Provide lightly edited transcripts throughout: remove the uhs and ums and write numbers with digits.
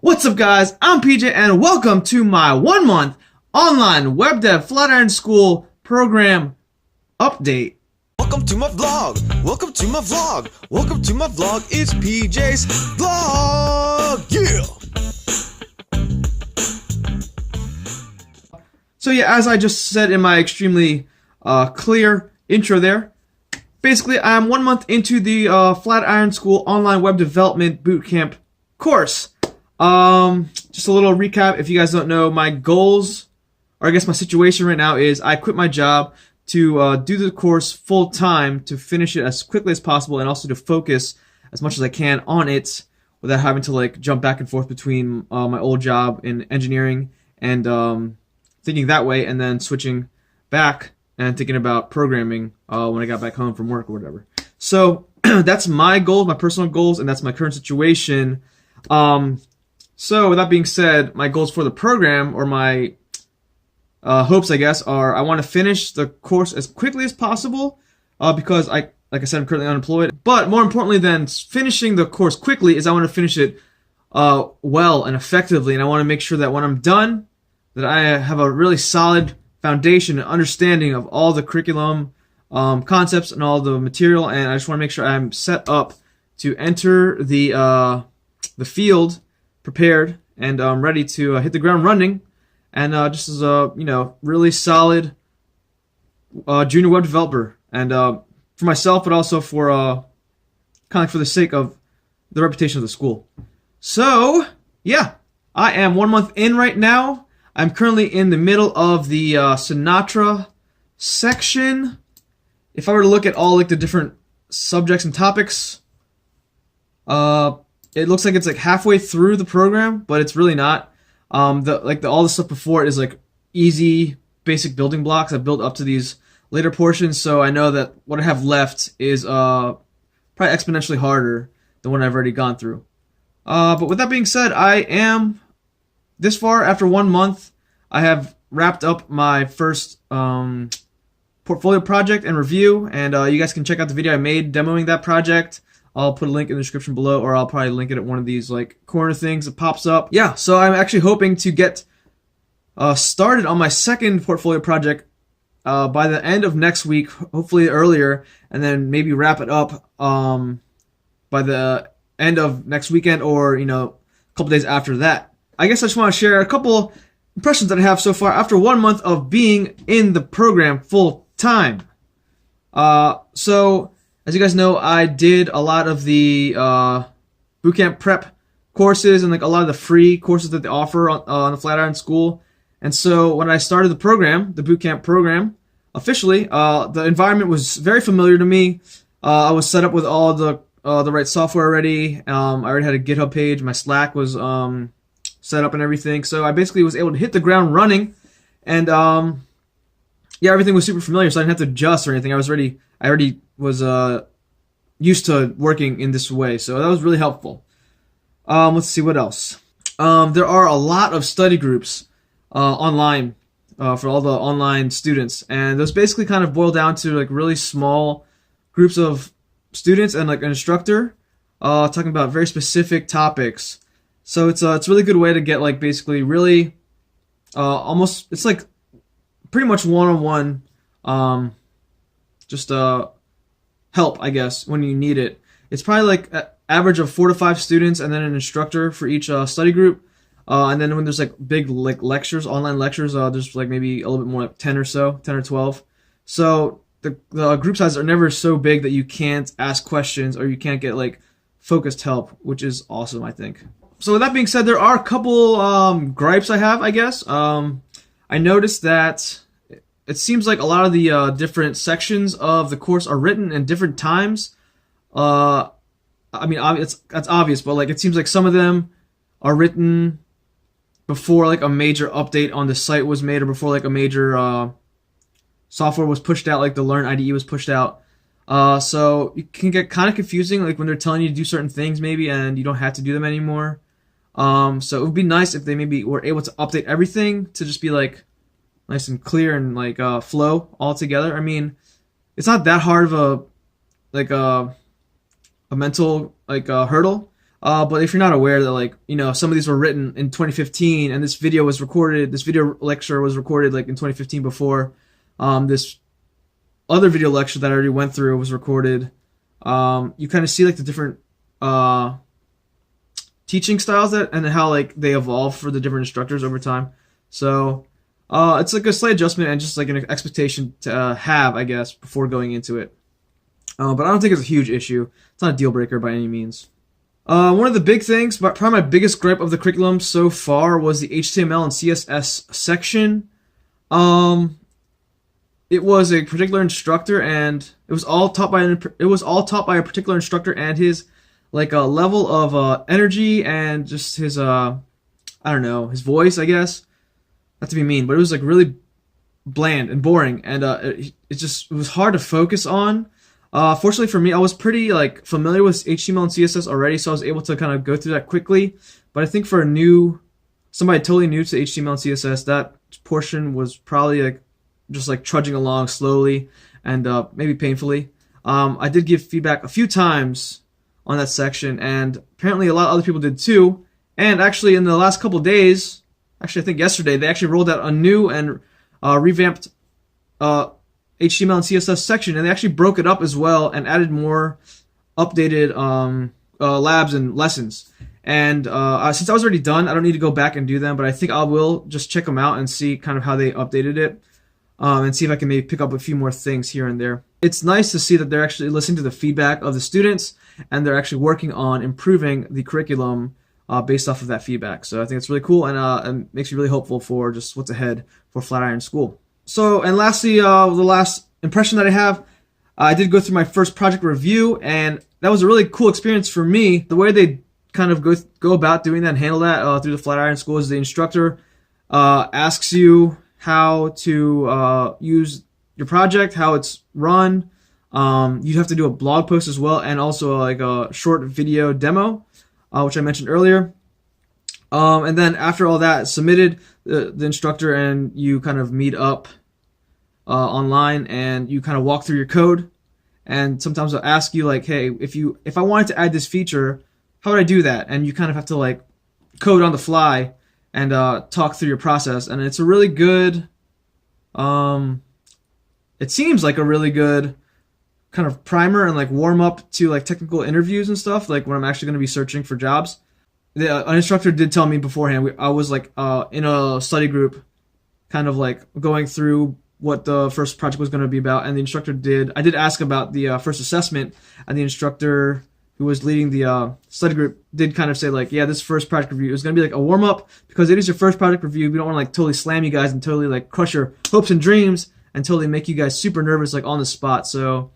What's up, guys? I'm PJ, and welcome to my 1-month online web dev Flatiron School program update. Welcome to my vlog. Welcome to my vlog. Welcome to my vlog. It's PJ's vlog. Yeah. So yeah, as I just said in my extremely clear intro there, basically I'm 1 month into the Flatiron School online web development bootcamp course. Just a little recap. If you guys don't know, my goals, or I guess my situation right now is I quit my job to do the course full time, to finish it as quickly as possible, and also to focus as much as I can on it without having to like jump back and forth between my old job in engineering and thinking that way, and then switching back and thinking about programming when I got back home from work or whatever. So that's my goals, my personal goals, and that's my current situation. So with that being said, my goals for the program, or my hopes, I guess, are I want to finish the course as quickly as possible because like I said, I'm currently unemployed. But more importantly than finishing the course quickly is I want to finish it well and effectively, and I want to make sure that when I'm done, that I have a really solid foundation and understanding of all the curriculum concepts and all the material, and I just want to make sure I'm set up to enter the field prepared and ready to hit the ground running, and just as a really solid junior web developer, and for myself, but also for kind of for the sake of the reputation of the school. So yeah, I am 1 month in right now. I'm currently in the middle of the Sinatra section. If I were to look at all like the different subjects and topics, it looks like it's like halfway through the program, but it's really not. All the stuff before it is like easy, basic building blocks. I've built up to these later portions, so I know that what I have left is probably exponentially harder than what I've already gone through. But with that being said, I am this far after 1 month. I have wrapped up my first portfolio project and review, and you guys can check out the video I made demoing that project. I'll put a link in the description below, or I'll probably link it at one of these like corner things that pops up. Yeah, so I'm actually hoping to get started on my second portfolio project by the end of next week, hopefully earlier, and then maybe wrap it up by the end of next weekend, or a couple days after that. I guess I just want to share a couple impressions that I have so far after 1 month of being in the program full time. So as you guys know, I did a lot of the bootcamp prep courses and like a lot of the free courses that they offer on the Flatiron School. And so when I started the program, the bootcamp program, officially, the environment was very familiar to me. I was set up with all the right software already. I already had a GitHub page. My Slack was set up and everything. So I basically was able to hit the ground running, and yeah, everything was super familiar, so I didn't have to adjust or anything. I already was used to working in this way, so that was really helpful. Let's see what else. There are a lot of study groups online for all the online students, and those basically kind of boil down to like really small groups of students and like an instructor talking about very specific topics. So it's a really good way to get like basically really almost, it's like pretty much one-on-one just help, I guess, when you need it. It's probably like an average of 4 to 5 students, and then an instructor for each study group. And then when there's like big like lectures, online lectures, there's like maybe a little bit more, like 10 or 12. So the group sizes are never so big that you can't ask questions or you can't get like focused help, which is awesome, I think. So with that being said, there are a couple gripes I have, I guess. I noticed that it seems like a lot of the different sections of the course are written in different times. I mean, that's obvious, but like it seems like some of them are written before like a major update on the site was made, or before like a major software was pushed out, like the Learn IDE was pushed out. So it can get kind of confusing, like when they're telling you to do certain things maybe, and you don't have to do them anymore. So it would be nice if they maybe were able to update everything to just be like nice and clear and like flow all together. I mean, it's not that hard of a mental like hurdle. But if you're not aware that, like, some of these were written in 2015, and this video lecture was recorded like in 2015 before this other video lecture that I already went through was recorded. You kind of see like the different teaching styles and how like they evolve for the different instructors over time. So it's like a slight adjustment and just like an expectation to have, I guess, before going into it. But I don't think it's a huge issue. It's not a deal breaker by any means. One of the big things, but probably my biggest gripe of the curriculum so far, was the HTML and CSS section. It was a particular instructor, and it was all taught by a particular instructor, and his like a level of energy and just his I don't know, his voice, I guess. Not to be mean, but it was like really bland and boring, and it was hard to focus on. Fortunately for me, I was pretty like familiar with HTML and CSS already, so I was able to kind of go through that quickly. But I think for somebody totally new to HTML and CSS, that portion was probably like just like trudging along slowly and maybe painfully. I did give feedback a few times on that section, and apparently a lot of other people did too. And actually, in the last couple days, actually I think yesterday, they actually rolled out a new and revamped HTML and CSS section, and they actually broke it up as well and added more updated labs and lessons. And since I was already done, I don't need to go back and do them, but I think I will just check them out and see kind of how they updated it, and see if I can maybe pick up a few more things here and there. It's nice to see that they're actually listening to the feedback of the students, and they're actually working on improving the curriculum based off of that feedback. So I think it's really cool, and makes me really hopeful for just what's ahead for Flatiron School. So, and lastly, the last impression that I have, I did go through my first project review, and that was a really cool experience for me. The way they kind of go about doing that and handle that through the Flatiron School is the instructor asks you how to use your project, how it's run. You have to do a blog post as well, and also like a short video demo, which I mentioned earlier. And then after all that is submitted, the instructor and you kind of meet up online, and you kind of walk through your code. And sometimes they'll ask you like, hey, if I wanted to add this feature, how would I do that? And you kind of have to like code on the fly and talk through your process. And it's a really good, it seems like a really good kind of primer and like warm up to like technical interviews and stuff, like when I'm actually going to be searching for jobs. An instructor did tell me beforehand, I was like in a study group kind of like going through what the first project was going to be about, and the instructor I did ask about the first assessment, and the instructor who was leading the study group did kind of say like, yeah, this first project review is going to be like a warm up, because it is your first project review. We don't want to like totally slam you guys and totally like crush your hopes and dreams and totally make you guys super nervous like on the spot. So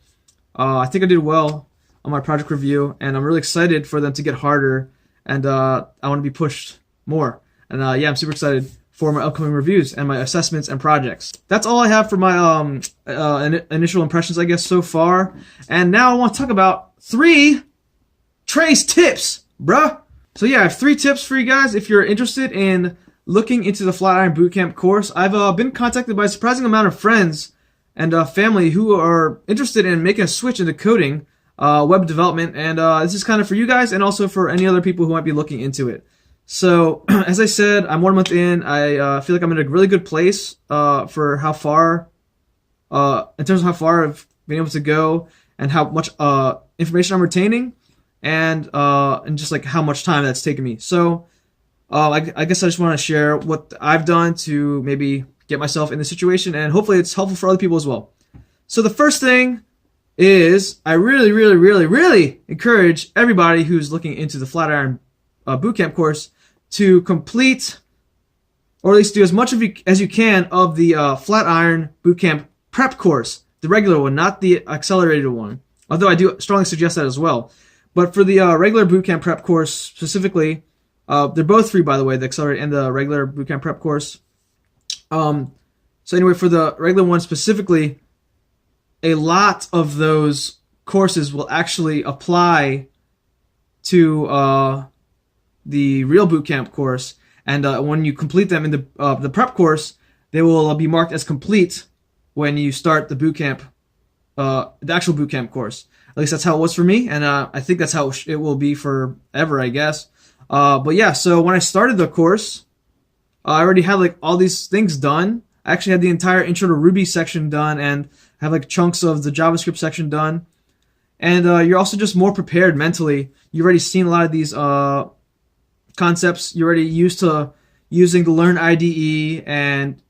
I think I did well on my project review, and I'm really excited for them to get harder, and I want to be pushed more. And yeah, I'm super excited for my upcoming reviews and my assessments and projects. That's all I have for my initial impressions, I guess, so far. And now I want to talk about 3 Trace tips, bruh. So yeah, I have 3 tips for you guys if you're interested in looking into the Flatiron Bootcamp course. I've been contacted by a surprising amount of friends and family who are interested in making a switch into coding, web development, and this is kind of for you guys and also for any other people who might be looking into it. So, as I said, I'm 1 month in. I feel like I'm in a really good place for how far, in terms of how far I've been able to go and how much information I'm retaining, and just like how much time that's taken me. So, I guess I just want to share what I've done to maybe get myself in this situation, and hopefully it's helpful for other people as well. So the first thing is I really, really, really, really encourage everybody who's looking into the Flatiron Bootcamp course to complete, or at least do as much as you can of the Flatiron Bootcamp prep course, the regular one, not the accelerated one. Although I do strongly suggest that as well. But for the regular Bootcamp prep course specifically, they're both free, by the way, the accelerated and the regular Bootcamp prep course. So anyway, for the regular one specifically, a lot of those courses will actually apply to the real bootcamp course, and when you complete them in the prep course, they will be marked as complete when you start the bootcamp, the actual bootcamp course. At least that's how it was for me, and I think that's how it will be forever, I guess. But yeah, so when I started the course, I already had like all these things done. I actually had the entire Intro to Ruby section done, and have like chunks of the JavaScript section done. And you're also just more prepared mentally. You've already seen a lot of these concepts. You're already used to using the Learn IDE and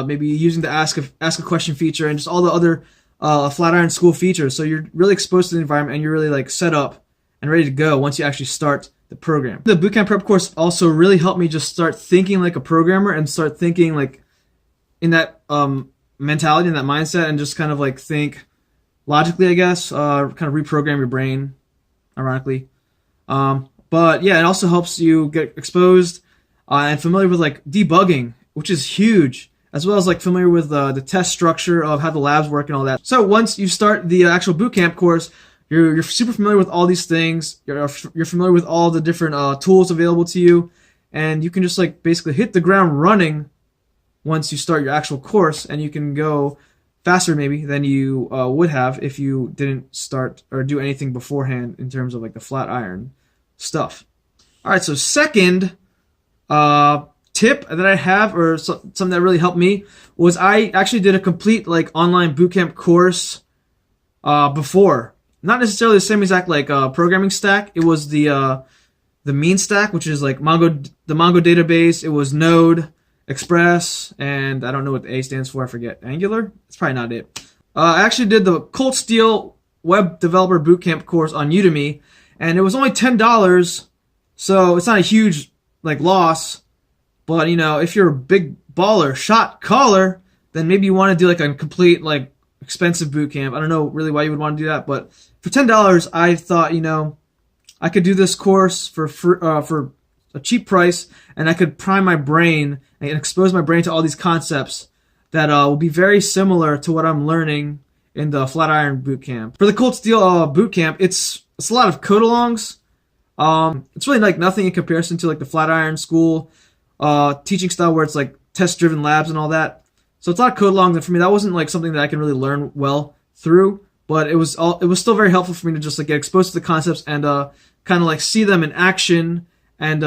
maybe using the ask a question feature and just all the other Flatiron School features. So you're really exposed to the environment, and you're really like set up and ready to go once you actually start the program. The Bootcamp Prep course also really helped me just start thinking like a programmer and start thinking like in that mentality, in that mindset, and just kind of like think logically, I guess, kind of reprogram your brain, ironically. But yeah, it also helps you get exposed and familiar with like debugging, which is huge, as well as like familiar with the test structure of how the labs work and all that. So once you start the actual bootcamp course, you're super familiar with all these things. You're familiar with all the different tools available to you, and you can just like basically hit the ground running once you start your actual course, and you can go faster maybe than you would have if you didn't start or do anything beforehand in terms of like the Flatiron stuff. All right, so second tip that I have, or something that really helped me, was I actually did a complete like online bootcamp course before. Not necessarily the same exact like programming stack. It was the mean stack, which is like the Mongo database. It was Node, Express, and I don't know what the A stands for. I forget. Angular? That's probably not it. I actually did the Colt Steele Web Developer Bootcamp course on Udemy, and it was only $10, so it's not a huge like loss. But you know, if you're a big baller, shot caller, then maybe you want to do like a complete like expensive bootcamp. I don't know really why you would want to do that, but for $10, I thought, you know, I could do this course for a cheap price, and I could prime my brain and expose my brain to all these concepts that will be very similar to what I'm learning in the Flatiron Bootcamp. For the Colt Steele Bootcamp, it's a lot of code-alongs. It's really like nothing in comparison to like the Flatiron School teaching style, where it's like test-driven labs and all that. So it's a lot of code-alongs, and for me, that wasn't like something that I can really learn well through. But it was still very helpful for me to just like get exposed to the concepts and kind of like see them in action, and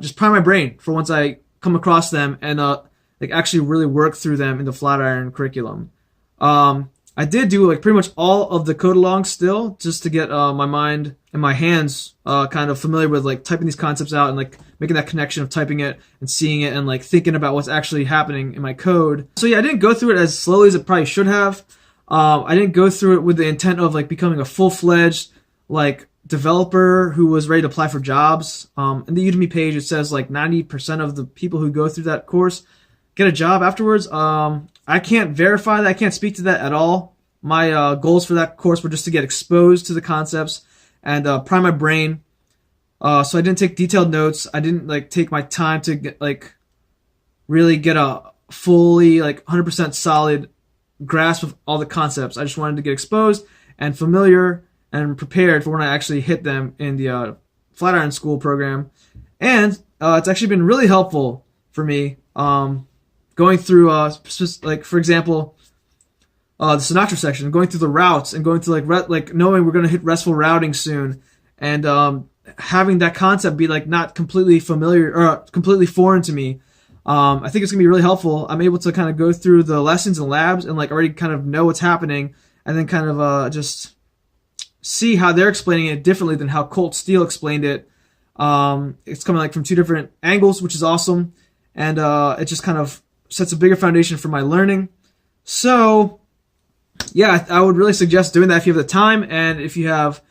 just prime my brain for once I come across them, and like actually really work through them in the Flatiron curriculum. I did do like pretty much all of the code along still, just to get my mind and my hands kind of familiar with like typing these concepts out, and like making that connection of typing it and seeing it and like thinking about what's actually happening in my code. So yeah, I didn't go through it as slowly as it probably should have. I didn't go through it with the intent of like becoming a full-fledged like developer who was ready to apply for jobs. In the Udemy page, it says like 90% of the people who go through that course get a job afterwards. I can't verify that. I can't speak to that at all. My goals for that course were just to get exposed to the concepts and prime my brain. So I didn't take detailed notes. I didn't like take my time to get like really get a fully like 100% solid grasp of all the concepts. I just wanted to get exposed and familiar and prepared for when I actually hit them in the Flatiron School program. And it's actually been really helpful for me going through, like for example, the Sinatra section, going through the routes and going through like knowing we're going to hit RESTful routing soon, and having that concept be like not completely familiar or completely foreign to me. I think it's going to be really helpful. I'm able to kind of go through the lessons and labs and like already kind of know what's happening, and then kind of just see how they're explaining it differently than how Colt Steele explained it. It's coming like from two different angles, which is awesome, and it just kind of sets a bigger foundation for my learning. So yeah, I would really suggest doing that if you have the time and if you have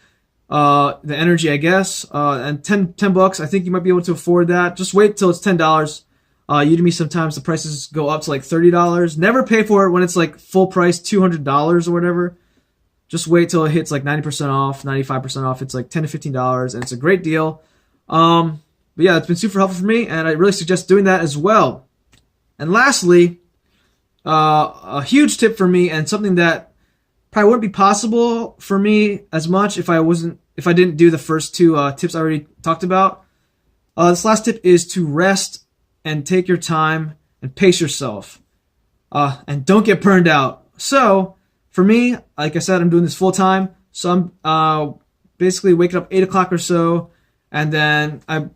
the energy, I guess. And $10, I think you might be able to afford that. Just wait till it's $10. Udemy, sometimes the prices go up to like $30. Never pay for it when it's like full price, $200 or whatever. Just wait till it hits like 90% off, 95% off. It's like $10 to $15, and it's a great deal. But yeah, it's been super helpful for me, and I really suggest doing that as well. And lastly, a huge tip for me, and something that probably wouldn't be possible for me as much if I didn't do the first two tips I already talked about. This last tip is to rest and take your time and pace yourself, and don't get burned out. So for me, like I said, I'm doing this full time, So I'm basically waking up 8 o'clock or so, and then I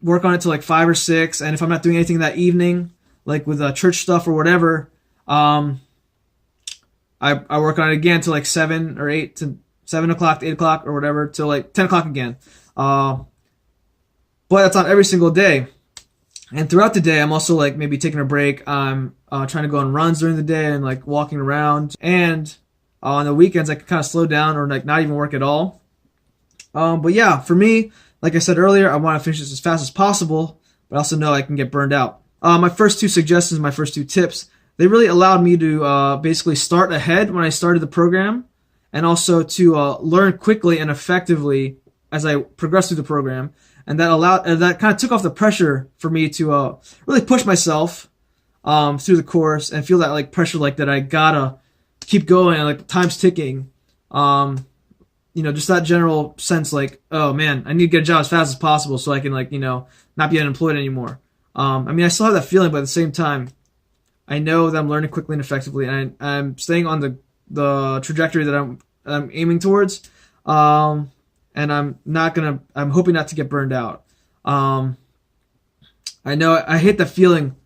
work on it till like 5 or 6. And if I'm not doing anything that evening, like with church stuff or whatever, I work on it again till like 7 or 8 to 7 o'clock to 8 o'clock or whatever till like 10 o'clock again. But that's not every single day. And throughout the day, I'm also like maybe taking a break. I'm trying to go on runs during the day and like walking around. And on the weekends, I can kind of slow down or like not even work at all. But yeah, for me, like I said earlier, I want to finish this as fast as possible, but I also know I can get burned out. My first 2 suggestions, my first 2 tips, they really allowed me to basically start ahead when I started the program, and also to learn quickly and effectively as I progressed through the program. And that kind of took off the pressure for me to really push myself through the course and feel that like pressure, like that I gotta keep going and like time's ticking. Just that general sense like, oh man, I need to get a job as fast as possible so I can like, not be unemployed anymore. I still have that feeling, but at the same time, I know that I'm learning quickly and effectively, and I'm staying on the trajectory that I'm aiming towards. And I'm hoping not to get burned out. I know I hate the feeling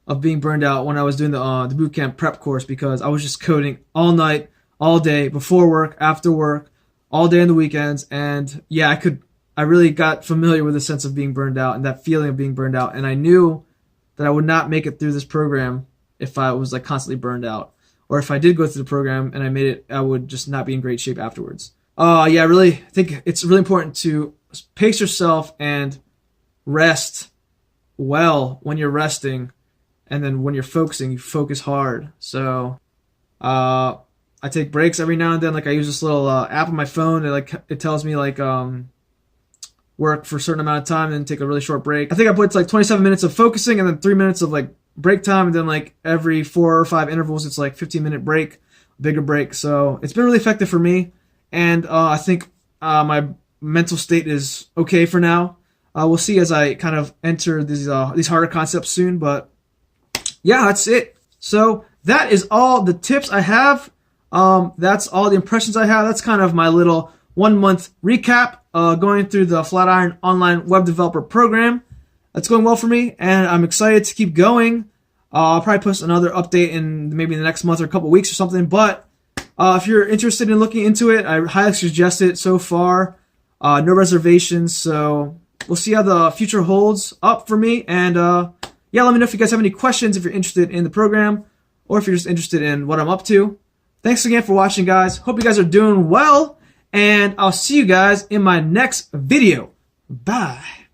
of being burned out when I was doing the bootcamp prep course, because I was just coding all night, all day, before work, after work, all day on the weekends. And yeah, I really got familiar with the sense of being burned out and that feeling of being burned out. And I knew that I would not make it through this program if I was like constantly burned out, or if I did go through the program and I made it, I would just not be in great shape afterwards. I really think it's really important to pace yourself and rest well when you're resting, and then when you're focusing, you focus hard. So I take breaks every now and then. Like I use this little app on my phone that it tells me like work for a certain amount of time and take a really short break. I think I put like 27 minutes of focusing and then 3 minutes of like break time, and then like every 4 or 5 intervals it's like 15-minute break, bigger break. So it's been really effective for me. And I think my mental state is okay for now. We'll see as I kind of enter these harder concepts soon. But yeah, that's it. So that is all the tips I have. That's all the impressions I have. That's kind of my little 1-month recap going through the Flatiron Online Web Developer Program. That's going well for me, and I'm excited to keep going. I'll probably post another update in maybe the next month or a couple weeks or something. But if you're interested in looking into it, I highly suggest it so far. No reservations, so we'll see how the future holds up for me. And yeah, let me know if you guys have any questions, if you're interested in the program, or if you're just interested in what I'm up to. Thanks again for watching, guys. Hope you guys are doing well, and I'll see you guys in my next video. Bye.